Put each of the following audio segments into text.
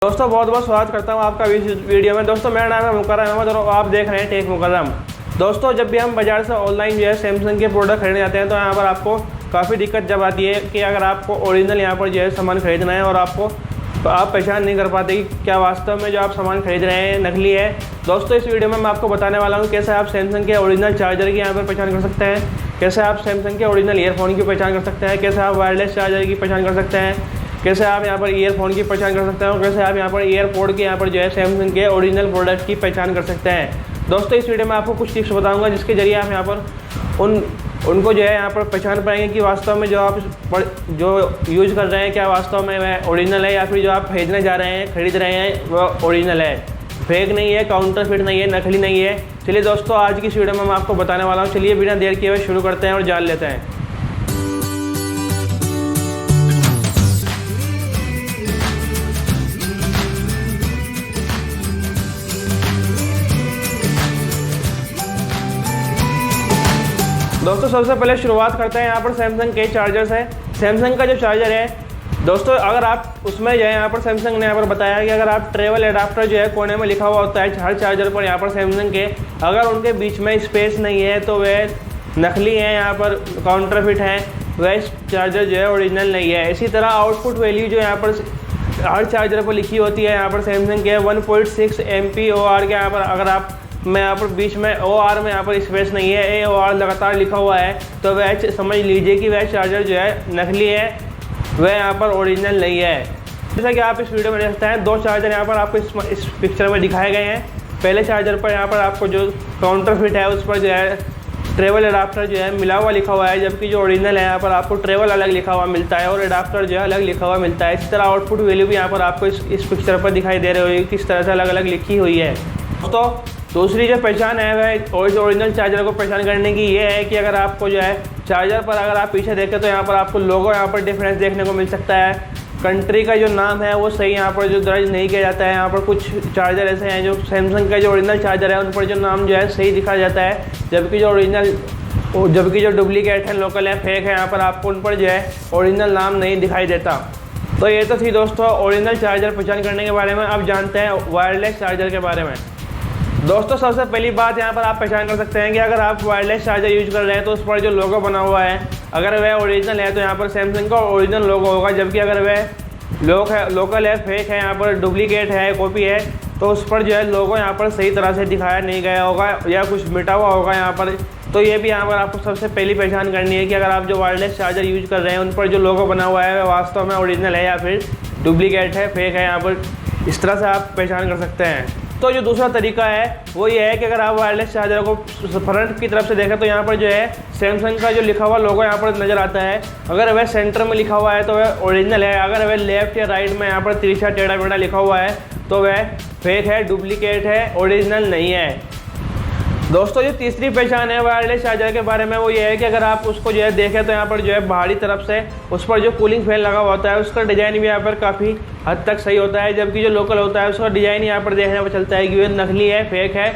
दोस्तों बहुत बहुत स्वागत करता हूं आपका इस वीडियो में। दोस्तों मेरा नाम है मुकर्रम अहमद और आप देख रहे हैं टेक मुकर्रम। दोस्तों जब भी हम बाज़ार से ऑनलाइन जो है सैमसंग के प्रोडक्ट खरीदने जाते हैं तो यहाँ पर आपको काफ़ी दिक्कत जब आती है कि अगर आपको ओरिजिनल यहाँ पर जो है सामान खरीदना है और आप पहचान नहीं कर पाते कि क्या वास्तव में जो आप सामान खरीद रहे हैं नकली है। दोस्तों इस वीडियो में मैं आपको बताने वाला हूँ कैसे आप सैमसंग के ओरिजिनल चार्जर की यहाँ पर पहचान कर सकते हैं, कैसे आप सैमसंग के ओरिजिनल ईयरफोन की पहचान कर सकते हैं, कैसे आप वायरलेस चार्जर की पहचान कर सकते हैं, कैसे आप यहाँ पर ईयरफोन की पहचान कर सकते हैं और कैसे आप यहाँ पर एयरपोर्ट के यहाँ पर जो है सैमसंग के ओरिजिनल प्रोडक्ट की पहचान कर सकते हैं। दोस्तों इस वीडियो में आपको कुछ टिप्स बताऊंगा जिसके जरिए आप यहाँ पर उनको जो है यहाँ पर पहचान पाएंगे कि वास्तव में जो आप जो यूज़ कर रहे हैं क्या वास्तव में वह ओरिजिनल है या फिर जो आप खरीद रहे हैं वह ओरिजिनल है, फेक नहीं है, काउंटरफिट नहीं है, नकली नहीं है। चलिए दोस्तों आज की इस वीडियो में मैं आपको बताने वाला हूँ। चलिए बिना देर किए हुए शुरू करते हैं और जान लेते हैं। दोस्तों सबसे पहले शुरुआत करते हैं यहाँ पर सैमसंग के चार्जर से। सैमसंग का जो चार्जर है दोस्तों, अगर आप उसमें जो है यहाँ पर सैमसंग ने यहाँ पर बताया कि अगर आप ट्रेवल एडाप्टर जो है कोने में लिखा हुआ होता है हर चार्जर पर यहाँ पर सैमसंग के, अगर उनके बीच में स्पेस नहीं है तो वे नकली हैं, यहाँ पर काउंटरफिट हैं, वह चार्जर जो है ओरिजिनल नहीं है। इसी तरह आउटपुट वैल्यू जो यहाँ पर हर चार्जर पर लिखी होती है यहाँ पर सैमसंग के 1.6 MPOR के यहाँ पर अगर आप मैं यहाँ पर बीच में OR में यहाँ पर स्पेस नहीं है, AOR लगातार लिखा हुआ है तो वह समझ लीजिए कि वह चार्जर जो है नकली है, वह यहाँ पर ओरिजिनल नहीं है। जैसा कि आप इस वीडियो में देख सकते हैं दो चार्जर यहाँ पर आपको इस पिक्चर में दिखाए गए हैं। पहले चार्जर पर यहाँ पर आपको जो काउंटरफिट है उस पर जो है ट्रेवल एडाप्टर जो है मिला हुआ लिखा हुआ है, जबकि जो ओरिजिनल है यहाँ पर आपको ट्रेवल अलग लिखा हुआ मिलता है और एडाप्टर जो है अलग लिखा हुआ मिलता है। इसी तरह आउटपुट वैल्यू भी यहाँ पर आपको इस पिक्चर पर दिखाई दे रही होगी किस तरह से अलग अलग लिखी हुई है। दोस्तों दूसरी जो पहचान है वह ओरिजिनल चार्जर को पहचान करने की ये है कि अगर आपको जो है चार्जर पर अगर आप पीछे देखें तो यहाँ पर आपको लोगो यहाँ पर डिफरेंस देखने को मिल सकता है। कंट्री का जो नाम है वो सही यहाँ पर जो दर्ज नहीं किया जाता है। यहाँ पर कुछ चार्जर ऐसे हैं जो सैमसंग का जो ओरिजिनल चार्जर है उन पर जो नाम जो है सही दिखा जाता है, जबकि जो डुप्लीकेट है, लोकल है, फेक है, यहाँ पर आपको उन पर जो है ओरिजिनल नाम नहीं दिखाई देता। तो ये तो थी दोस्तों ओरिजिनल चार्जर पहचान करने के बारे में। अब जानते हैं वायरलेस चार्जर के बारे में। दोस्तों सबसे पहली बात यहाँ पर आप पहचान कर सकते हैं कि अगर आप वायरलेस चार्जर यूज कर रहे हैं तो उस पर जो लोगो बना हुआ है अगर वह ओरिजिनल है तो यहाँ पर सैमसंग का ओरिजिनल लोगो होगा, जबकि अगर वह लोकल है, फेक है, यहाँ पर डुप्लीकेट है, कॉपी है तो उस पर जो है लोगो यहाँ पर सही तरह से दिखाया नहीं गया होगा या कुछ मिटा हुआ होगा यहाँ पर। तो ये भी यहाँ पर आपको सबसे पहली पहचान करनी है कि अगर आप जो वायरलेस चार्जर यूज कर रहे हैं उन पर जो लोगो बना हुआ है वह वास्तव में ओरिजिनल है या फिर डुप्लीकेट है, फेक है, यहाँ पर इस तरह से आप पहचान कर सकते हैं। तो जो दूसरा तरीका है वो ये है कि अगर आप वायरलेस चार्जर को फ्रंट की तरफ से देखें तो यहाँ पर जो है सैमसंग का जो लिखा हुआ लोगो यहाँ पर नज़र आता है। अगर वह सेंटर में लिखा हुआ है तो वह ओरिजिनल है, अगर वह लेफ्ट या राइट में यहाँ पर तिरछा टेढ़ा मेढ़ा लिखा हुआ है तो वह फेक है, डुप्लीकेट है, ओरिजिनल नहीं है। दोस्तों जो तीसरी पहचान है वायरलेस चार्जर के बारे में वो ये है कि अगर आप उसको जो है देखें तो यहाँ पर जो है बाहरी तरफ से उस पर जो कूलिंग फैन लगा हुआ होता है उसका डिज़ाइन भी यहाँ पर काफ़ी हद तक सही होता है, जबकि जो लोकल होता है उसका डिज़ाइन यहाँ पर देखने में चलता है कि वह नकली है, फेक है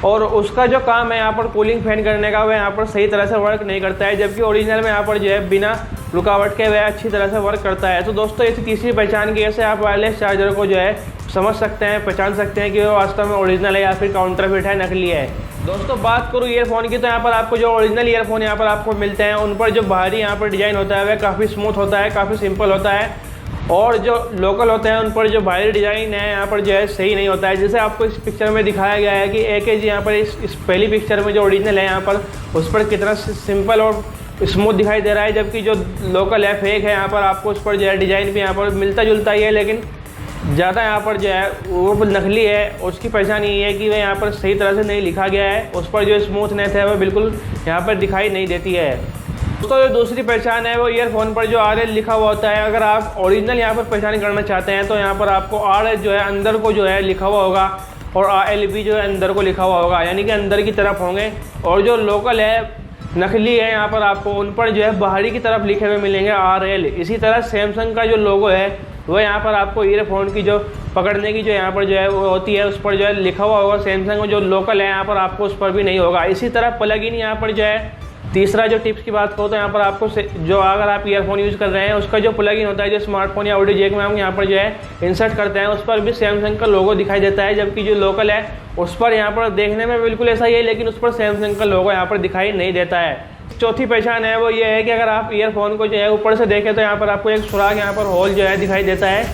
और उसका जो काम है यहाँ पर कूलिंग फैन करने का वह यहाँ पर सही तरह से वर्क नहीं करता है, जबकि ओरिजिनल में यहाँ पर जो है बिना रुकावट के वह अच्छी तरह से वर्क करता है। तो दोस्तों इसी तीसरी पहचान की ऐसे आप वायरलेस चार्जर को जो है समझ सकते हैं, पहचान सकते हैं कि वो वास्तव में ओरिजिनल है या फिर काउंटरफिट है, नकली है। दोस्तों बात करूँ ईयरफोन की तो यहाँ पर आपको जो ओरिजिनल ईयरफोन यहाँ पर आपको मिलते हैं उन पर जो बाहरी यहाँ पर डिज़ाइन होता है वह काफ़ी स्मूथ होता है, काफ़ी सिंपल होता है और जो लोकल होते हैं उन पर जो बाहरी डिज़ाइन है यहाँ पर जो है सही नहीं होता है। जैसे आपको इस पिक्चर में दिखाया गया है कि AKG यहाँ पर इस पहली पिक्चर में जो ओरिजिनल है यहाँ पर उस पर कितना सिंपल और स्मूथ दिखाई दे रहा है, जबकि जो लोकल है, फेक है, यहाँ पर आपको उस पर जो है डिज़ाइन भी यहाँ पर मिलता जुलता ही है लेकिन ज़्यादा यहाँ पर जो है वो नकली है। उसकी पहचान ये है कि वह यहाँ पर सही तरह से नहीं लिखा गया है, उस पर जो स्मूथनेस है वह बिल्कुल यहाँ पर दिखाई नहीं देती है। दोस्तों जो दूसरी पहचान है वो ईयरफोन पर जो RL लिखा हुआ होता है, अगर आप ओरिजिनल यहाँ पर पहचान करना चाहते हैं तो यहाँ पर आपको RL जो है अंदर को जो है लिखा हुआ होगा और RL भी जो है अंदर को लिखा हुआ होगा, यानी कि अंदर की तरफ होंगे और जो लोकल है, नकली है, यहाँ पर आपको उन पर जो है बाहरी की तरफ लिखे हुए मिलेंगे RL। इसी तरह सैमसंग का जो लोगो है वो यहाँ पर आपको ईयरफोन की जो पकड़ने की जो यहाँ पर जो है वो होती है उस पर जो है लिखा हुआ होगा सैमसंग, जो लोकल है यहाँ पर आपको उस पर भी नहीं होगा। इसी तरह प्लग इन यहाँ पर जो है तीसरा जो टिप्स की बात करो तो यहाँ पर आपको जो अगर आप ईयरफोन यूज़ कर रहे हैं उसका जो प्लग इन होता है, जो स्मार्टफोन या ऑडियो जैक में हम यहाँ पर जो है इंसर्ट करते हैं, उस पर भी सैमसंग का लोगो दिखाई देता है, जबकि जो लोकल है उस पर यहाँ पर देखने में बिल्कुल ऐसा ही है, लेकिन उस पर सैमसंग का लोगो यहाँ पर दिखाई नहीं देता है। चौथी पहचान है वो ये है कि अगर आप ईयरफोन को जो है ऊपर से देखें तो यहाँ पर आपको एक सुराख यहाँ पर होल जो है दिखाई देता है,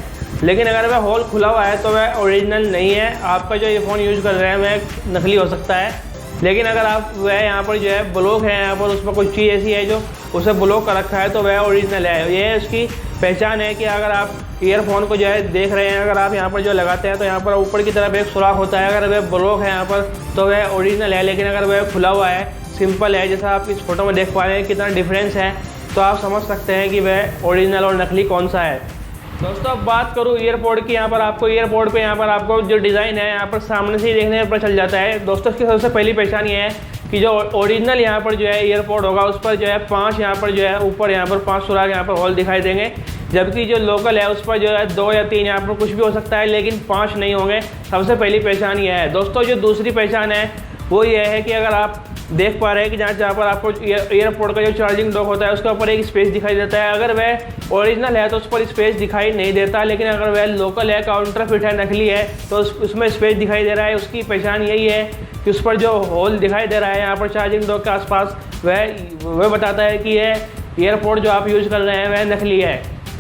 लेकिन अगर वह होल खुला हुआ है तो वह ओरिजिनल नहीं है। आपका जो ईयरफोन यूज़ कर रहे हैं वह नकली हो सकता है। लेकिन अगर आप वह यहाँ पर जो है ब्लॉक है, यहाँ पर उसमें कुछ चीज़ ऐसी है जो उसे ब्लॉक कर रखा है तो वह ओरिजिनल है। ये उसकी पहचान है कि अगर आप ईयरफोन को जो है देख रहे हैं, अगर आप यहाँ पर जो लगाते हैं तो यहाँ पर ऊपर की तरफ एक सुराख होता है, अगर वह ब्लॉक है यहाँ पर तो वह ओरिजिनल है। लेकिन अगर वह खुला हुआ है, सिंपल है, जैसा आप इस फोटो में देख पा रहे हैं कितना डिफरेंस है, तो आप समझ सकते हैं कि वह ओरिजिनल और नकली कौन सा है। दोस्तों अब बात करूँ ईयरपोड की, यहाँ पर आपको ईयरपोड पे यहाँ पर आपको जो डिज़ाइन है यहाँ पर सामने से ही देखने पर चल जाता है। दोस्तों इसकी सबसे पहली पहचान ये है कि जो ओरिजिनल यहाँ पर जो है ईयरपोड होगा उस पर जो है 5 यहाँ पर जो है ऊपर यहाँ पर 5 सुराख यहाँ पर होल दिखाई देंगे, जबकि जो लोकल है उस पर जो है 2 या 3 यहाँ पर कुछ भी हो सकता है, लेकिन 5 नहीं होंगे। सबसे पहली पहचान ये है। दोस्तों जो दूसरी पहचान है वो ये है कि अगर आप देख पा रहे हैं कि जहाँ पर आपको ईयरपोड का जो चार्जिंग डॉक होता है उसके ऊपर एक स्पेस दिखाई देता है, अगर वह ओरिजिनल है तो उस पर स्पेस दिखाई नहीं देता, लेकिन अगर वह लोकल है, काउंटरफिट है, नकली है तो उसमें स्पेस दिखाई दे रहा है। उसकी पहचान यही है कि उस पर जो होल दिखाई दे रहा है यहाँ पर चार्जिंग डॉक के आसपास, वह बताता है कि यह ईयरपोड जो आप यूज़ कर रहे हैं वह नकली है।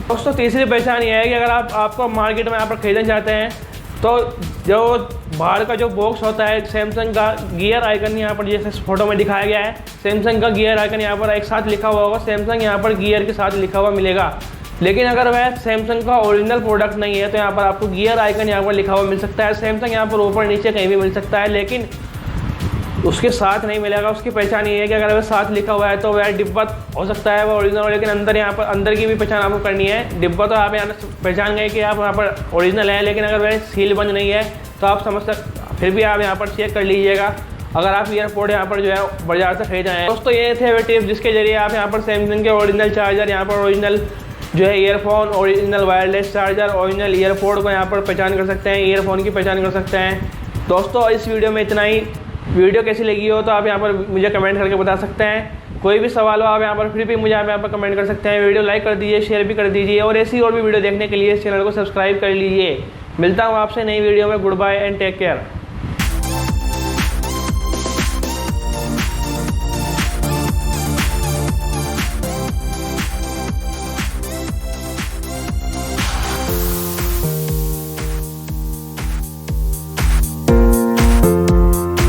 दोस्तों तीसरी पहचान यह है कि अगर आपको मार्केट में यहाँ पर खरीदना चाहते हैं तो जो बाहर का जो बॉक्स होता है सैमसंग का गियर आइकन यहाँ पर जैसे फोटो में दिखाया गया है, सैमसंग का गियर आइकन यहाँ पर एक साथ लिखा हुआ होगा, सैमसंग यहाँ पर गियर के साथ लिखा हुआ मिलेगा। लेकिन अगर वह सैमसंग का ओरिजिनल प्रोडक्ट नहीं है तो यहाँ पर आपको गियर आइकन यहाँ पर लिखा हुआ मिल सकता है, सैमसंग यहाँ पर ऊपर नीचे कहीं भी मिल सकता है, लेकिन उसके साथ नहीं मिलेगा। उसकी पहचान ये है कि अगर वह साथ लिखा हुआ है तो वह डिब्बा हो सकता है वो ओरिजिनल, लेकिन अंदर यहाँ पर अंदर की भी पहचान आपको करनी है। डिब्बा तो आप यहाँ पहचान गए कि आप यहाँ पर ओरिजिनल है, लेकिन अगर वह सील बंद नहीं है तो आप समझ सकते, फिर भी आप यहाँ पर चेक कर लीजिएगा अगर आप ईयरपोड यहाँ पर जो है बाजार से खरीद रहे हैं। दोस्तों ये थे वे टिप्स जिसके जरिए आप यहाँ पर सैमसंग के ओरिजिनल चार्जर, यहाँ पर ओरिजिनल जो है earphone, original wireless charger, original earpod को यहाँ पर पहचान कर सकते हैं, ईयरफोन की पहचान कर सकते हैं। दोस्तों इस वीडियो में इतना ही। वीडियो कैसी लगी हो तो आप यहाँ पर मुझे कमेंट करके बता सकते हैं। कोई भी सवाल हो आप यहाँ पर फिर भी मुझे आप यहाँ पर कमेंट कर सकते हैं। वीडियो लाइक कर दीजिए, शेयर भी कर दीजिए, और ऐसी और भी वीडियो देखने के लिए इस चैनल को सब्सक्राइब कर लीजिए। मिलता हूँ आपसे नई वीडियो में। Goodbye and take care.